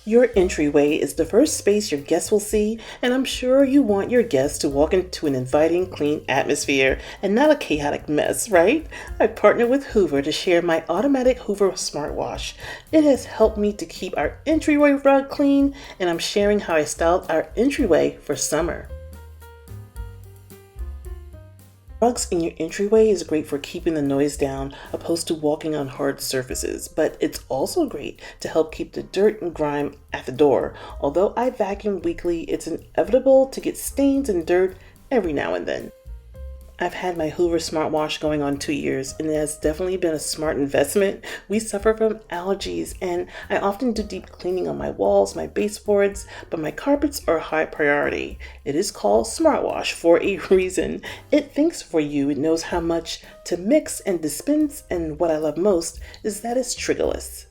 Your entryway is the first space your guests will see, and I'm sure you want your guests to walk into an inviting, clean atmosphere and not a chaotic mess, right? I partnered with Hoover to share my automatic Hoover smartwash. It has helped me to keep our entryway rug clean, and I'm sharing how I styled our entryway for summer. Rugs in your entryway is great for keeping the noise down opposed to walking on hard surfaces, but it's also great to help keep the dirt and grime at the door. Although I vacuum weekly, it's inevitable to get stains and dirt every now and then. I've had my Hoover smartwash going on 2 years, and it has definitely been a smart investment. We suffer from allergies, and I often do deep cleaning on my walls, my baseboards, but my carpets are high priority. It is called smartwash for a reason. It thinks for you. It knows how much to mix and dispense, and what I love most is that it's triggerless.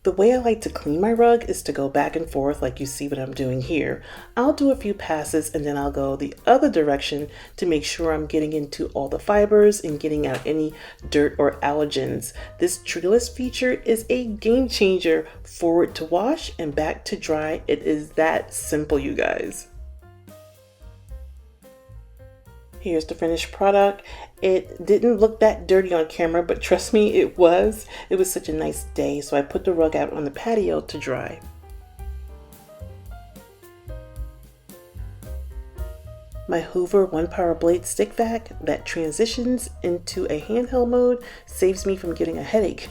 The way I like to clean my rug is to go back and forth like you see what I'm doing here. I'll do a few passes and then I'll go the other direction to make sure I'm getting into all the fibers and getting out any dirt or allergens. This triggerless feature is a game changer. Forward to wash and back to dry. It is that simple, you guys. Here's the finished product. It didn't look that dirty on camera, but trust me, it was. It was such a nice day, so I put the rug out on the patio to dry. My Hoover 1-power blade stick vac that transitions into a handheld mode saves me from getting a headache.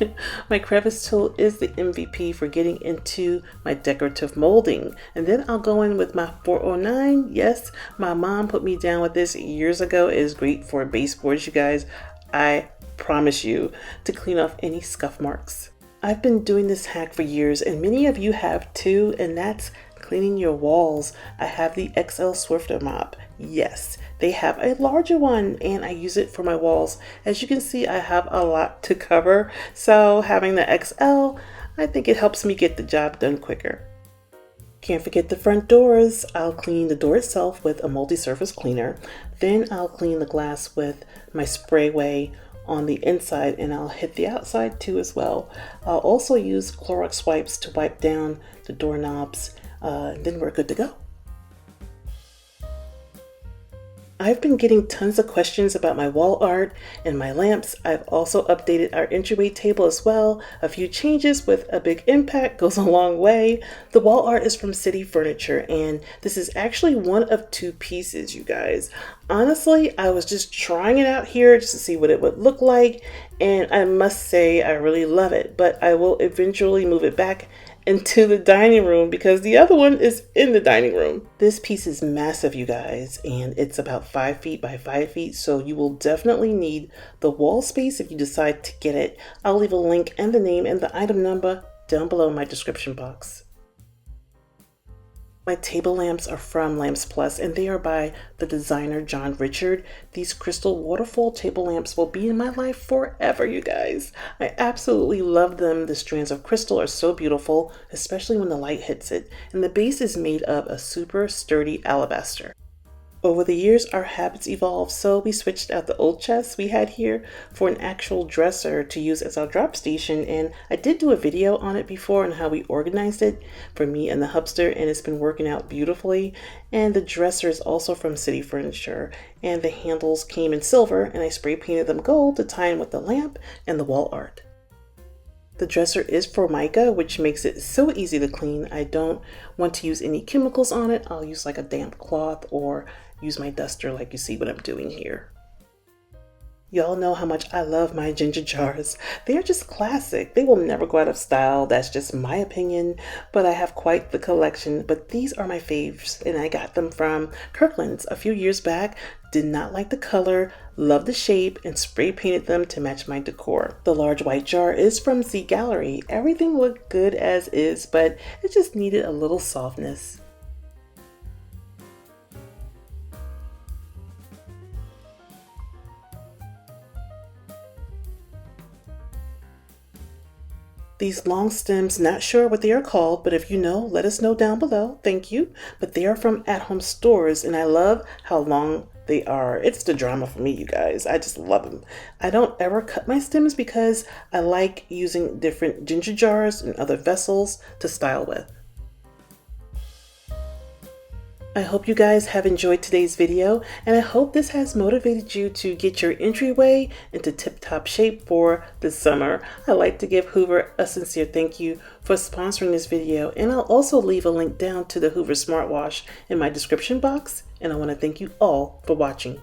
My crevice tool is the MVP for getting into my decorative molding. And then I'll go in with my 409. Yes, my mom put me down with this years ago. It is great for baseboards, you guys. I promise you, to clean off any scuff marks. I've been doing this hack for years, and many of you have too, and that's cleaning your walls. I have the XL Swiffer mop. Yes, they have a larger one, and I use it for my walls. As you can see, I have a lot to cover, so having the XL, I think it helps me get the job done quicker. Can't forget the front doors. I'll clean the door itself with a multi-surface cleaner. Then I'll clean the glass with my Sprayway on the inside, and I'll hit the outside too as well. I'll also use Clorox wipes to wipe down the doorknobs, then we're good to go. I've been getting tons of questions about my wall art and my lamps. I've also updated our entryway table as well. A few changes with a big impact goes a long way. The wall art is from City Furniture, and this is actually one of 2 pieces, you guys. Honestly, I was just trying it out here just to see what it would look like, and I must say I really love it, but I will eventually move it back into the dining room because the other one is in the dining room. This piece is massive, you guys, and it's about 5 feet by 5 feet, so you will definitely need the wall space if you decide to get it. I'll leave a link and the name and the item number down below in my description box. My table lamps are from Lamps Plus, and they are by the designer John Richard. These crystal waterfall table lamps will be in my life forever, you guys. I absolutely love them. The strands of crystal are so beautiful, especially when the light hits it, and the base is made of a super sturdy alabaster. Over the years, our habits evolved, so we switched out the old chest we had here for an actual dresser to use as our drop station, and I did do a video on it before on how we organized it for me and the hubster, and it's been working out beautifully. And the dresser is also from City Furniture, and the handles came in silver, and I spray painted them gold to tie in with the lamp and the wall art. The dresser is Formica, which makes it so easy to clean. I don't want to use any chemicals on it. I'll use like a damp cloth or use my duster like you see what I'm doing here. Y'all know how much I love my ginger jars. They're just classic. They will never go out of style. That's just my opinion, but I have quite the collection. But these are my faves, and I got them from Kirklands a few years back. Did not like the color, loved the shape, and spray painted them to match my decor. The large white jar is from Zgallerie. Everything looked good as is, but it just needed a little softness. These long stems, not sure what they are called, but if you know, let us know down below. Thank you. But they are from at-home stores, and I love how long It's the drama for me, you guys. I just love them. I don't ever cut my stems because I like using different ginger jars and other vessels to style with. I hope you guys have enjoyed today's video, and I hope this has motivated you to get your entryway into tip-top shape for the summer. I'd like to give Hoover a sincere thank you for sponsoring this video, and I'll also leave a link down to the Hoover smartwash in my description box, and I want to thank you all for watching.